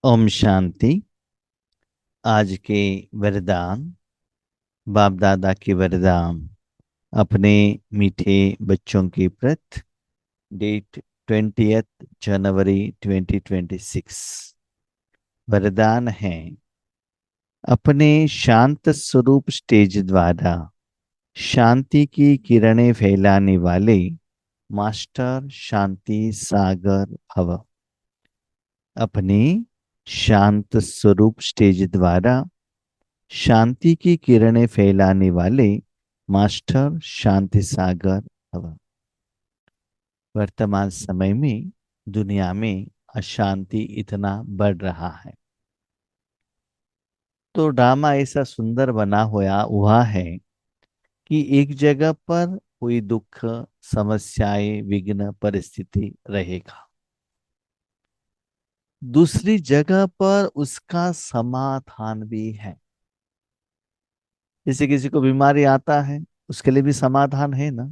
ओम शांति। आज के वरदान, बाप दादा के वरदान अपने मीठे बच्चों के प्रति। डेट 20 जनवरी 2026। वरदान है, अपने शांत स्वरूप स्टेज द्वारा शांति की किरणें फैलाने वाले मास्टर शांति सागर भव। अपने शांत स्वरूप स्टेज द्वारा शांति की किरणें फैलाने वाले मास्टर शांति सागर भव। वर्तमान समय में दुनिया में अशांति इतना बढ़ रहा है, तो ड्रामा ऐसा सुंदर बना हुआ है कि एक जगह पर कोई दुख, समस्याएं, विघ्न, परिस्थिति रहेगा, दूसरी जगह पर उसका समाधान भी है। जैसे किसी को बीमारी आता है, उसके लिए भी समाधान है ना।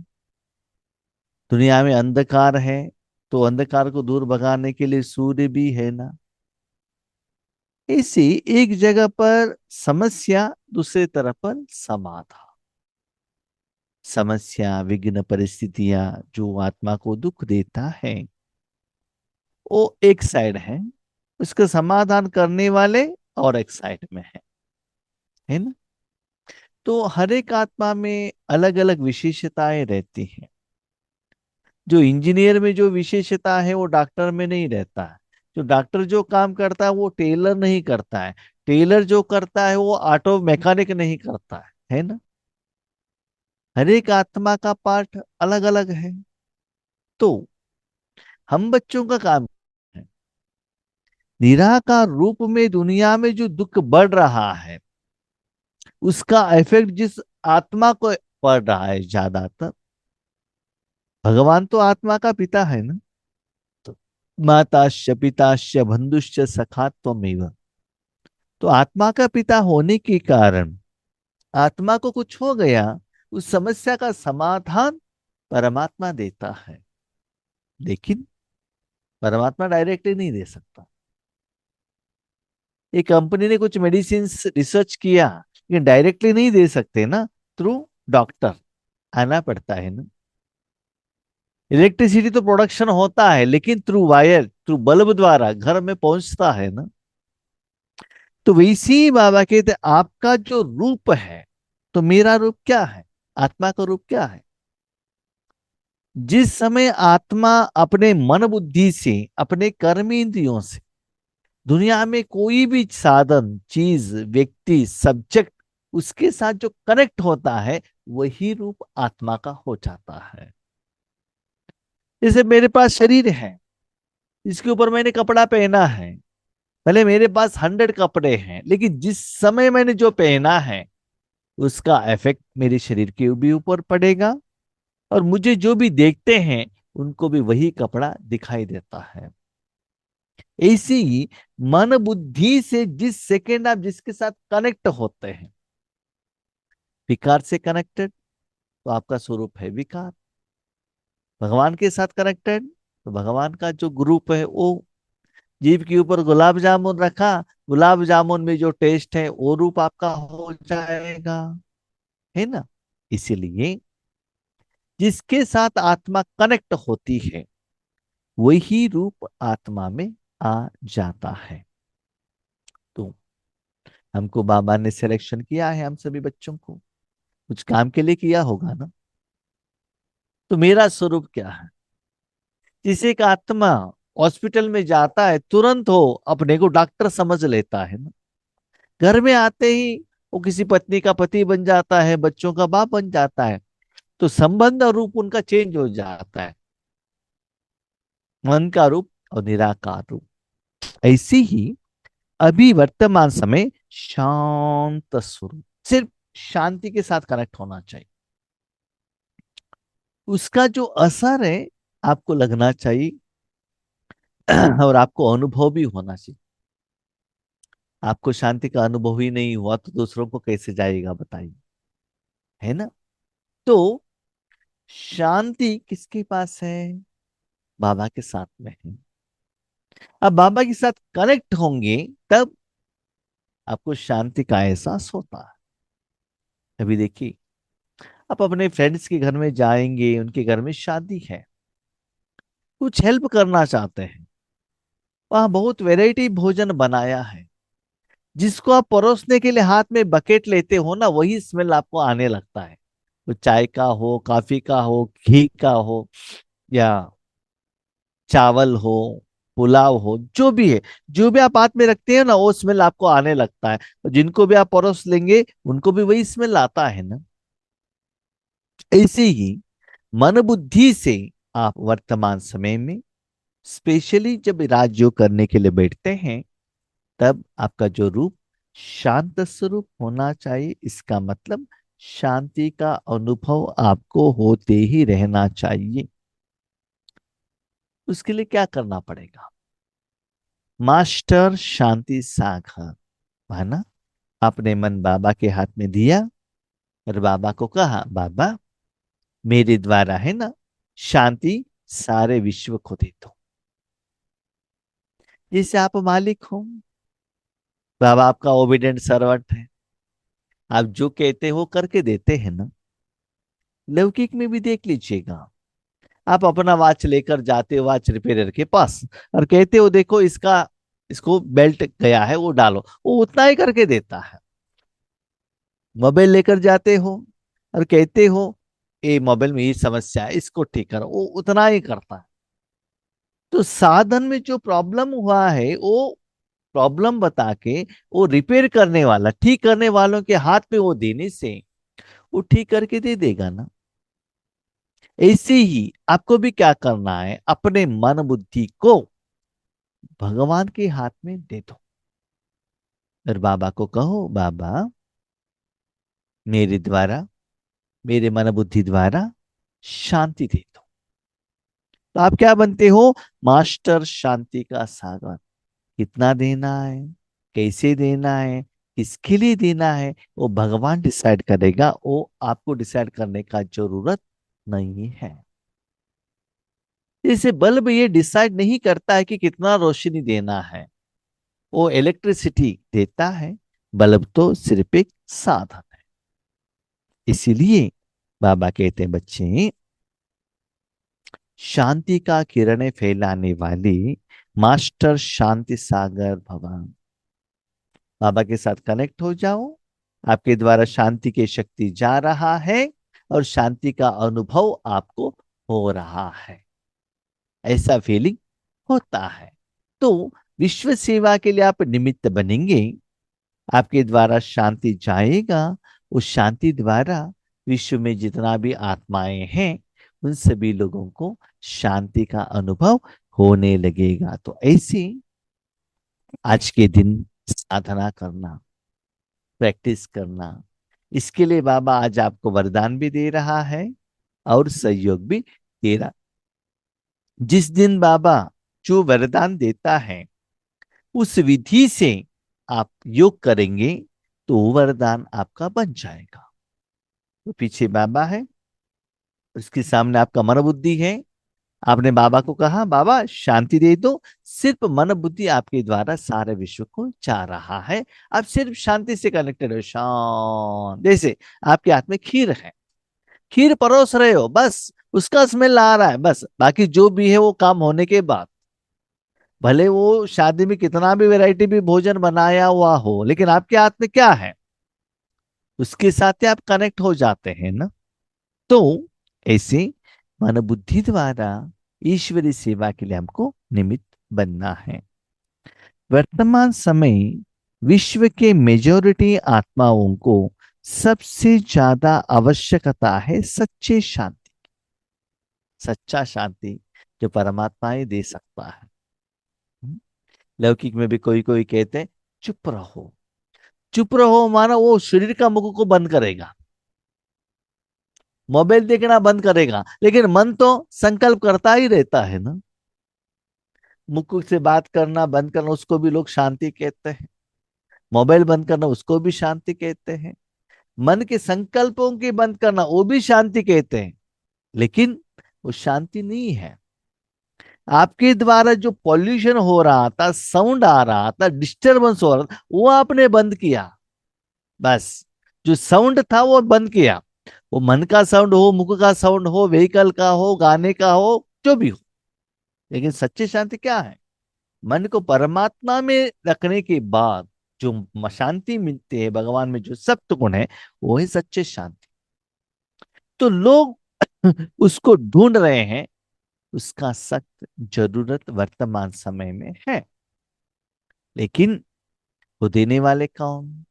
दुनिया में अंधकार है, तो अंधकार को दूर भगाने के लिए सूर्य भी है ना। इसी एक जगह पर समस्या, दूसरे तरफ पर समाधान। समस्या, विघ्न, परिस्थितियां जो आत्मा को दुख देता है, वो एक साइड है। उसका समाधान करने वाले और एक साइड में है ना। तो हर एक आत्मा में अलग अलग विशेषताएं रहती हैं। जो इंजीनियर में जो विशेषता है वो डॉक्टर में नहीं रहता है। जो डॉक्टर जो काम करता है वो टेलर नहीं करता है। टेलर जो करता है वो ऑटो मैकेनिक नहीं करता है ना। हर एक आत्मा का पार्ट अलग अलग है। तो हम बच्चों का काम है, निराकार रूप में दुनिया में जो दुख बढ़ रहा है, उसका इफेक्ट जिस आत्मा को पड़ रहा है ज्यादातर, भगवान तो आत्मा का पिता है ना। तो माताश्च पिताश्च बंधुश्च सखा त्वमेव। तो आत्मा का पिता होने के कारण आत्मा को कुछ हो गया, उस समस्या का समाधान परमात्मा देता है। लेकिन परमात्मा डायरेक्टली नहीं दे सकता। एक कंपनी ने कुछ मेडिसिन रिसर्च किया, लेकिन डायरेक्टली नहीं दे सकते ना। थ्रू डॉक्टर आना पड़ता है ना। इलेक्ट्रिसिटी तो प्रोडक्शन होता है, लेकिन थ्रू वायर, थ्रू बल्ब द्वारा घर में पहुंचता है ना। तो वैसे ही बाबा कहते आपका जो रूप है, तो मेरा रूप क्या है, आत्मा का रूप क्या है। जिस समय आत्मा अपने मन बुद्धि से, अपने कर्म इंद्रियों से दुनिया में कोई भी साधन, चीज, व्यक्ति, सब्जेक्ट, उसके साथ जो कनेक्ट होता है, वही रूप आत्मा का हो जाता है। जैसे मेरे पास शरीर है, इसके ऊपर मैंने कपड़ा पहना है। भले मेरे पास 100 कपड़े हैं, लेकिन जिस समय मैंने जो पहना है, उसका इफेक्ट मेरे शरीर के भी ऊपर पड़ेगा। और मुझे जो भी देखते हैं, उनको भी वही कपड़ा दिखाई देता है। ऐसे ही मन बुद्धि से जिस सेकेंड आप जिसके साथ कनेक्ट होते हैं, विकार से कनेक्टेड, तो आपका स्वरूप है विकार। भगवान के साथ कनेक्टेड, तो भगवान का जो ग्रुप है वो। जीभ के ऊपर गुलाब जामुन रखा, गुलाब जामुन में जो टेस्ट है वो रूप आपका हो जाएगा, है ना। इसीलिए जिसके साथ आत्मा कनेक्ट होती है, वही रूप आत्मा में आ जाता है। तो हमको बाबा ने सिलेक्शन किया है, हम सभी बच्चों को कुछ काम के लिए किया होगा ना। तो मेरा स्वरूप क्या है। जिसे एक आत्मा हॉस्पिटल में जाता है, तुरंत हो अपने को डॉक्टर समझ लेता है ना। घर में आते ही वो किसी पत्नी का पति बन जाता है, बच्चों का बाप बन जाता है। तो संबंध और रूप उनका चेंज हो जाता है, मन का रूप और निराकार रूप। ऐसे ही अभी वर्तमान समय शांत स्वरूप, सिर्फ शांति के साथ कनेक्ट होना चाहिए। उसका जो असर है आपको लगना चाहिए और आपको अनुभव भी होना चाहिए। आपको शांति का अनुभव ही नहीं हुआ तो दूसरों को कैसे जाएगा बताइए, है ना। तो शांति किसके पास है, बाबा के साथ में है। अब बाबा के साथ कनेक्ट होंगे, तब आपको शांति का एहसास होता है। अभी देखिए, आप अपने फ्रेंड्स के घर में जाएंगे, उनके घर में शादी है, कुछ हेल्प करना चाहते हैं, वहां बहुत वैरायटी भोजन बनाया है, जिसको आप परोसने के लिए हाथ में बकेट लेते हो ना, वही स्मेल आपको आने लगता है। वो चाय का हो, कॉफी का हो, घी का हो, या चावल हो, पुलाव हो, जो भी है, जो भी आप हाथ में रखते हैं ना, वो स्मेल आपको आने लगता है। और जिनको भी आप परोस लेंगे, उनको भी वही स्मेल आता है ना। ऐसे ही मन बुद्धि से आप वर्तमान समय में, स्पेशली जब राजयोग करने के लिए बैठते हैं, तब आपका जो रूप शांत स्वरूप होना चाहिए। इसका मतलब शांति का अनुभव आपको होते ही रहना चाहिए। उसके लिए क्या करना पड़ेगा? मास्टर शांति सागर, है ना। आपने मन बाबा के हाथ में दिया और बाबा को कहा, बाबा मेरे द्वारा, है ना, शांति सारे विश्व को दे दो। जैसे आप मालिक हो, बाबा आपका ओबीडेंट सर्वेंट है, आप जो कहते हो करके देते हैं ना। लौकिक में भी देख लीजिएगा, आप अपना वॉच लेकर जाते हो वॉच रिपेयर के पास, और कहते हो देखो इसका, इसको बेल्ट गया है वो डालो, वो उतना ही करके देता है। मोबाइल लेकर जाते हो और कहते हो ये मोबाइल में ये समस्या है, इसको ठीक करो, वो उतना ही करता है। तो साधन में जो प्रॉब्लम हुआ है, वो प्रॉब्लम बता के, वो रिपेयर करने वाला, ठीक करने वालों के हाथ में वो देने से वो ठीक करके दे देगा ना। ऐसे ही आपको भी क्या करना है, अपने मन बुद्धि को भगवान के हाथ में दे दो और बाबा को कहो, बाबा मेरे द्वारा, मेरे मन बुद्धि द्वारा शांति दे दो। तो आप क्या बनते हो? मास्टर शांति का सागर। कितना देना है, कैसे देना है, किसके लिए देना है, वो भगवान डिसाइड करेगा, वो आपको डिसाइड करने का जरूरत नहीं है। जैसे बल्ब ये डिसाइड नहीं करता है कि कितना रोशनी देना है, वो इलेक्ट्रिसिटी देता है। बल्ब तो सिर्फ एक साधन है। इसीलिए बाबा कहते हैं, बच्चे शांति का किरणें फैलाने वाली मास्टर शांति सागर भगवान, बाबा के साथ कनेक्ट हो जाओ। आपके द्वारा शांति की शक्ति जा रहा है और शांति का अनुभव आपको हो रहा है, ऐसा फीलिंग होता है। तो विश्व सेवा के लिए आप निमित्त बनेंगे, आपके द्वारा शांति जाएगा। उस शांति द्वारा विश्व में जितना भी आत्माएं हैं, उन सभी लोगों को शांति का अनुभव होने लगेगा। तो ऐसे आज के दिन साधना करना, प्रैक्टिस करना, इसके लिए बाबा आज आपको वरदान भी दे रहा है और सहयोग भी दे रहा। जिस दिन बाबा जो वरदान देता है, उस विधि से आप योग करेंगे, तो वो वरदान आपका बन जाएगा। तो पीछे बाबा है, उसके सामने आपका मन बुद्धि है। आपने बाबा को कहा, बाबा शांति दे दो। सिर्फ मन बुद्धि आपके द्वारा सारे विश्व को चाह रहा है। आप सिर्फ शांति से कनेक्टेड हो, शांत। जैसे आपके हाथ में खीर है, खीर परोस रहे हो, बस उसका स्मेल आ रहा है, बस बाकी जो भी है वो काम होने के बाद। भले वो शादी में कितना भी वैरायटी भी भोजन बनाया हुआ हो, लेकिन आपके हाथ में क्या है, उसके साथ ही आप कनेक्ट हो जाते हैं ना। तो ऐसे मन बुद्धि द्वारा ईश्वरी सेवा के लिए हमको निमित्त बनना है। वर्तमान समय विश्व के मेजॉरिटी आत्माओं को सबसे ज्यादा आवश्यकता है सच्चे शांति, सच्चा शांति जो परमात्मा ही दे सकता है। लौकिक में भी कोई कोई कहते हैं चुप रहो। चुप रहो माना वो शरीर का मुख को बंद करेगा, मोबाइल देखना बंद करेगा, लेकिन मन तो संकल्प करता ही रहता है ना। मुख से बात करना बंद करना, उसको भी लोग शांति कहते हैं। मोबाइल बंद करना, उसको भी शांति कहते हैं। मन के संकल्पों के बंद करना, वो भी शांति कहते हैं। लेकिन वो शांति नहीं है। आपके द्वारा जो पॉल्यूशन हो रहा था, साउंड आ रहा था, डिस्टरबेंस हो रहा था, वो आपने बंद किया। बस, जो साउंड था वो बंद किया। वो मन का साउंड हो, मुख का साउंड हो, व्हीकल का हो, गाने का हो, जो भी हो। लेकिन सच्ची शांति क्या है? मन को परमात्मा में रखने के बाद जो शांति मिलती है, भगवान में जो सत्य गुण है, वो है सच्ची शांति। तो लोग उसको ढूंढ रहे हैं, उसका सख्त जरूरत वर्तमान समय में है। लेकिन वो देने वाले कौन?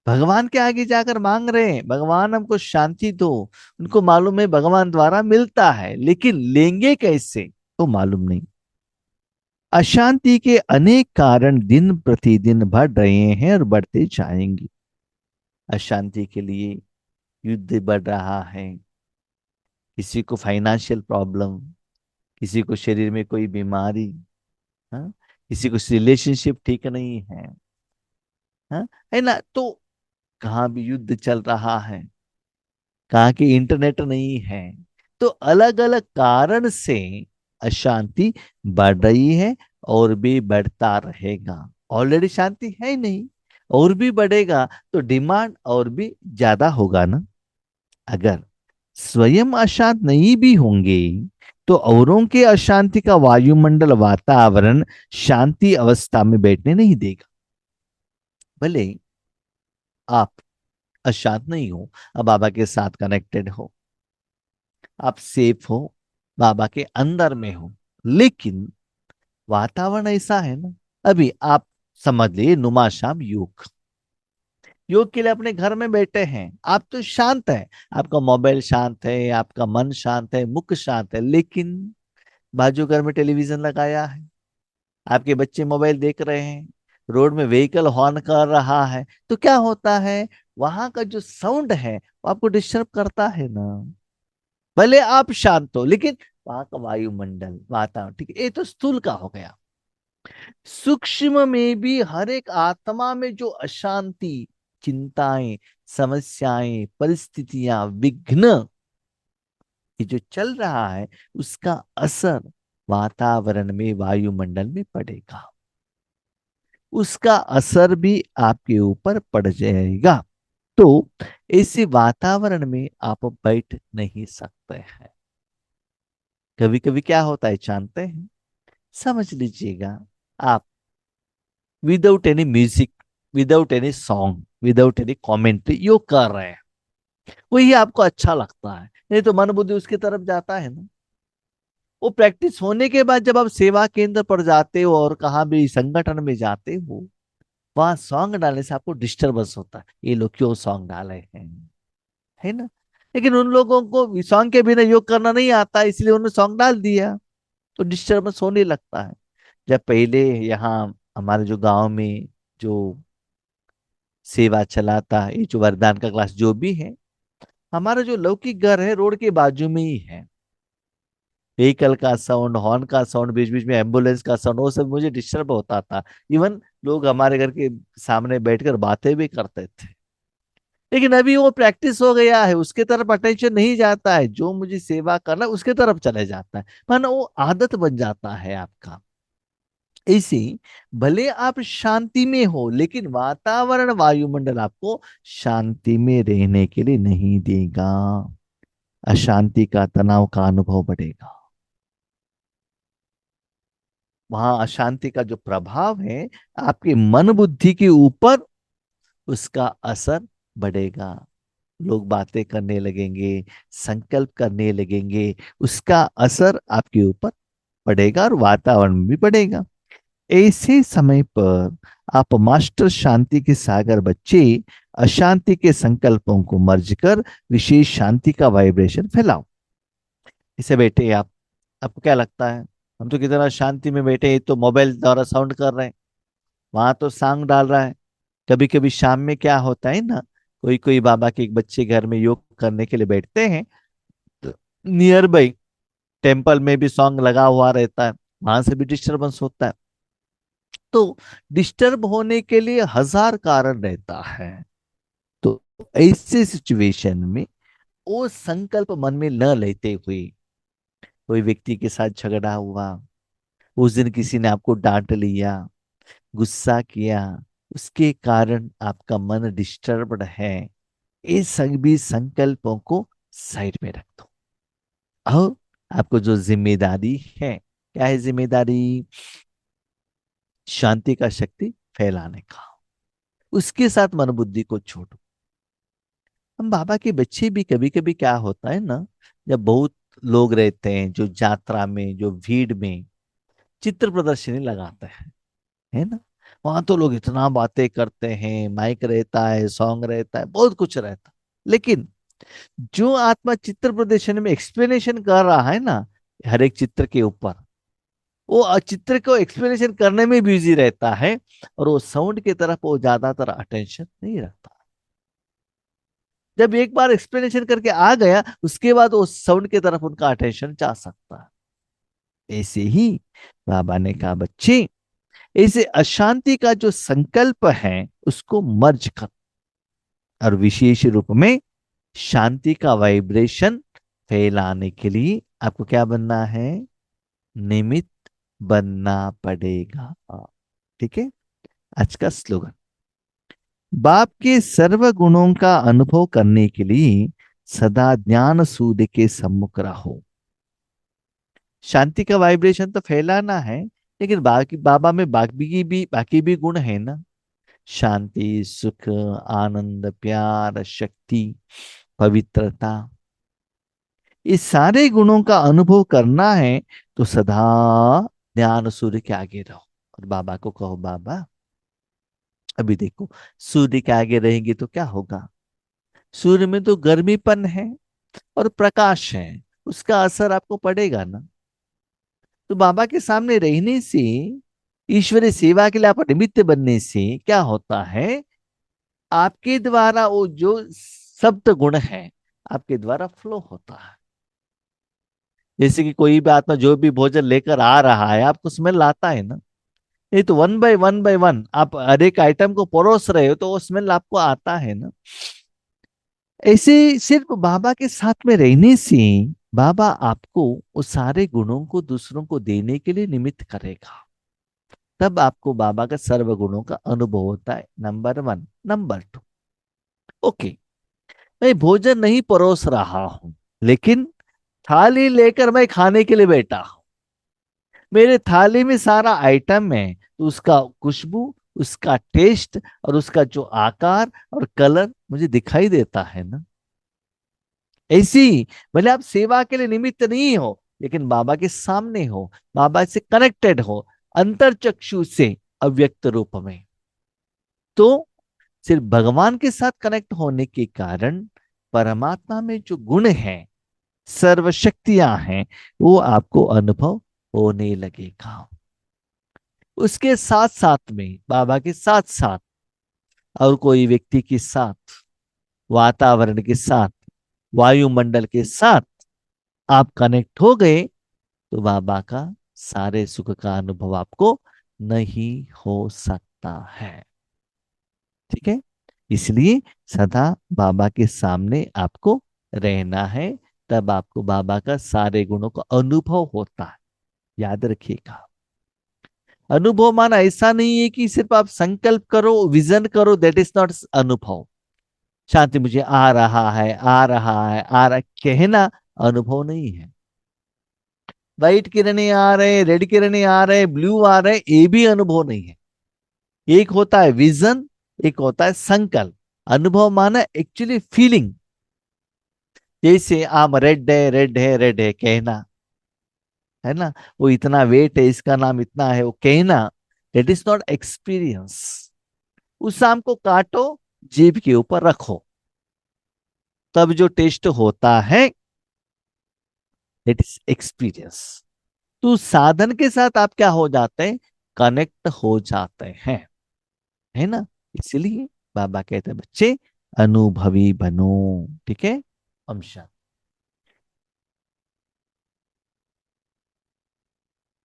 भगवान के आगे जाकर मांग रहे हैं, भगवान हमको शांति दो। उनको मालूम है भगवान द्वारा मिलता है, लेकिन लेंगे कैसे तो मालूम नहीं। अशांति के अनेक कारण दिन प्रतिदिन बढ़ रहे हैं और बढ़ते जाएंगे। अशांति के लिए युद्ध बढ़ रहा है, किसी को फाइनेंशियल प्रॉब्लम, किसी को शरीर में कोई बीमारी, हाँ, किसी को रिलेशनशिप ठीक नहीं है, हाँ, है ना। तो कहाँ भी युद्ध चल रहा है, कहाँ की इंटरनेट नहीं है। तो अलग अलग कारण से अशांति बढ़ रही है और भी बढ़ता रहेगा। ऑलरेडी शांति है ही नहीं, और भी बढ़ेगा तो डिमांड और भी ज्यादा होगा ना। अगर स्वयं अशांत नहीं भी होंगे तो औरों के अशांति का वायुमंडल, वातावरण शांति अवस्था में बैठने नहीं देगा। भले आप अशांत नहीं हो, अब बाबा के साथ कनेक्टेड हो, आप सेफ हो, बाबा के अंदर में हो, लेकिन वातावरण ऐसा है ना। अभी आप समझ लीजिए नुमाशाम योग, योग के लिए अपने घर में बैठे हैं, आप तो शांत है, आपका मोबाइल शांत है, आपका मन शांत है, मुख शांत है, लेकिन बाजू घर में टेलीविजन लगाया है, आपके बच्चे मोबाइल देख रहे हैं, रोड में व्हीकल हॉर्न कर रहा है, तो क्या होता है? वहां का जो साउंड है वो आपको डिस्टर्ब करता है ना। भले आप शांत हो, लेकिन वहां का वायुमंडल, वातावरण, ठीक है, ये तो स्थूल का हो गया। सूक्ष्म में भी हर एक आत्मा में जो अशांति, चिंताएं, समस्याएं, परिस्थितियां, विघ्न, ये जो चल रहा है, उसका असर वातावरण में, वायुमंडल में पड़ेगा। उसका असर भी आपके ऊपर पड़ जाएगा। तो ऐसे वातावरण में आप बैठ नहीं सकते हैं। कभी कभी क्या होता है जानते हैं? समझ लीजिएगा, आप without any music, without any song, without any commentary योग कर रहे हैं, वही आपको अच्छा लगता है, नहीं तो मन बुद्धि उसकी तरफ जाता है ना। वो प्रैक्टिस होने के बाद जब आप सेवा केंद्र पर जाते हो और कहाँ भी संगठन में जाते हो, वहां सॉन्ग डालने से आपको डिस्टरबेंस होता है, ये लोग क्यों सॉन्ग डाले हैं, है ना। लेकिन उन लोगों को सॉन्ग के बिना योग करना नहीं आता, इसलिए उन्होंने सॉन्ग डाल दिया, तो डिस्टरबेंस होने लगता है। जब पहले यहाँ हमारे जो गांव में जो सेवा चलाता है, ये जो वरदान का क्लास जो भी है, हमारा जो लौकिक घर है रोड के बाजू में ही है। व्हीकल का साउंड, हॉर्न का साउंड, बीच बीच में एम्बुलेंस का साउंड, वो सब मुझे डिस्टर्ब होता था। इवन लोग हमारे घर के सामने बैठकर बातें भी करते थे। लेकिन अभी वो प्रैक्टिस हो गया है, उसके तरफ अटेंशन नहीं जाता है, जो मुझे सेवा करना है उसके तरफ चले जाता है, मानो वो आदत बन जाता है आपका। ऐसे ही भले आप शांति में हो, लेकिन वातावरण, वायुमंडल आपको शांति में रहने के लिए नहीं देगा। अशांति का, तनाव का अनुभव बढ़ेगा। वहां अशांति का जो प्रभाव है आपके मन बुद्धि के ऊपर, उसका असर बढ़ेगा। लोग बातें करने लगेंगे, संकल्प करने लगेंगे, उसका असर आपके ऊपर पड़ेगा और वातावरण में भी पड़ेगा। ऐसे समय पर आप मास्टर शांति के सागर बच्चे अशांति के संकल्पों को मर्ज कर विशेष शांति का वाइब्रेशन फैलाओ। इसे बैठे आप, आपको क्या लगता है? हम तो कितना शांति में बैठे हैं, तो मोबाइल द्वारा साउंड कर रहे हैं, वहां तो सॉन्ग डाल रहा है। कभी कभी शाम में क्या होता है ना, कोई कोई बाबा के एक बच्चे घर में योग करने के लिए बैठते हैं, तो नियर बाई टेम्पल में भी सॉन्ग लगा हुआ रहता है, वहां से भी डिस्टरबेंस होता है। तो डिस्टर्ब होने के लिए हजार कारण रहता है। तो ऐसे सिचुएशन में वो संकल्प मन में न लेते हुए कोई व्यक्ति के साथ झगड़ा हुआ, उस दिन किसी ने आपको डांट लिया, गुस्सा किया, उसके कारण आपका मन डिस्टर्ब्ड है, ये सभी संकल्पों को साइड में रख दो। और आपको जो जिम्मेदारी है, क्या है जिम्मेदारी? शांति का शक्ति फैलाने का। उसके साथ मन बुद्धि को छोड़ो। हम बाबा के बच्चे भी कभी कभी क्या होता है ना, जब बहुत लोग रहते हैं, जो यात्रा में, जो भीड़ में चित्र प्रदर्शनी लगाते हैं, है ना, वहां तो लोग इतना बातें करते हैं, माइक रहता है, सॉन्ग रहता है, बहुत कुछ रहता है। लेकिन जो आत्मा चित्र प्रदर्शन में एक्सप्लेनेशन कर रहा है ना, हर एक चित्र के ऊपर, वो चित्र को एक्सप्लेनेशन करने में बिजी रहता है, और वो साउंड की तरफ वो ज्यादातर अटेंशन नहीं रखता। जब एक बार एक्सप्लेनेशन करके आ गया, उसके बाद वो साउंड की तरफ उनका अटेंशन जा सकता है। ऐसे ही बाबा ने कहा, बच्चे, ऐसे अशांति का जो संकल्प है उसको मर्ज कर, और विशेष रूप में शांति का वाइब्रेशन फैलाने के लिए आपको क्या बनना है? निमित्त बनना पड़ेगा। ठीक है। आज का स्लोगन, बाप के सर्व गुणों का अनुभव करने के लिए सदा ज्ञान सूर्य के सम्मुख रहो। शांति का वाइब्रेशन तो फैलाना है, लेकिन बाकी बाबा में बाकी भी गुण है ना। शांति, सुख, आनंद, प्यार, शक्ति, पवित्रता, इस सारे गुणों का अनुभव करना है तो सदा ज्ञान सूर्य के आगे रहो। और बाबा को कहो, बाबा अभी देखो, सूर्य के आगे रहेंगे तो क्या होगा? सूर्य में तो गर्मीपन है और प्रकाश है, उसका असर आपको पड़ेगा ना। तो बाबा के सामने रहने से, ईश्वरीय सेवा के लिए आप निमित्त बनने से क्या होता है? आपके द्वारा वो जो सप्त गुण है, आपके द्वारा फ्लो होता है। जैसे कि कोई भी आत्मा जो भी भोजन लेकर आ रहा है, आपको स्मेल आता है ना। ये तो वन बाय वन आप हर एक आइटम को परोस रहे हो, तो वो स्मेल आपको आता है ना। ऐसे सिर्फ बाबा के साथ में रहने से बाबा आपको उस सारे गुणों को दूसरों को देने के लिए निमित्त करेगा। तब आपको बाबा का सर्व गुणों का अनुभव होता है। Number one. Number two, okay, मैं भोजन नहीं परोस रहा हूं, लेकिन थाली लेकर मैं खाने के लिए बैठा हूं। मेरे थाली में सारा आइटम है, तो उसका खुशबू, उसका टेस्ट और उसका जो आकार और कलर मुझे दिखाई देता है ना। ऐसी, भले आप सेवा के लिए निमित्त नहीं हो, लेकिन बाबा के सामने हो, बाबा से कनेक्टेड हो, अंतर चक्षु से, अव्यक्त रूप में, तो सिर्फ भगवान के साथ कनेक्ट होने के कारण परमात्मा में जो गुण है, सर्वशक्तियां हैं, वो आपको अनुभव होने लगेगा। उसके साथ साथ में, बाबा के साथ साथ, और कोई व्यक्ति के साथ, वातावरण के साथ, वायुमंडल के साथ आप कनेक्ट हो गए, तो बाबा का सारे सुख का अनुभव आपको नहीं हो सकता है। ठीक है। इसलिए सदा बाबा के सामने आपको रहना है, तब आपको बाबा का सारे गुणों का अनुभव होता है। याद रखिएगा, अनुभव माना ऐसा नहीं है कि सिर्फ आप संकल्प करो, विजन करो, दैट इज नॉट अनुभव। शांति मुझे आ रहा है, आ रहा है, आ रहा, कहना अनुभव नहीं है। व्हाइट किरणें आ रहे, रेड किरणें आ रहे, ब्लू आ रहे, ये भी अनुभव नहीं है। एक होता है विजन, एक होता है संकल्प। अनुभव माना एक्चुअली फीलिंग। जैसे आम रेड है, रेड है, रेड है कहना, है ना, वो इतना वेट है, इसका नाम इतना है, वो कहना, दैट इज नॉट एक्सपीरियंस। उस आम को काटो, जीभ के ऊपर रखो, तब जो टेस्ट होता है, दैट इज एक्सपीरियंस। तो साधन के साथ आप क्या हो जाते हैं? कनेक्ट हो जाते हैं, है ना। इसलिए बाबा कहते हैं, बच्चे अनुभवी बनो। ठीक है। हम शांति।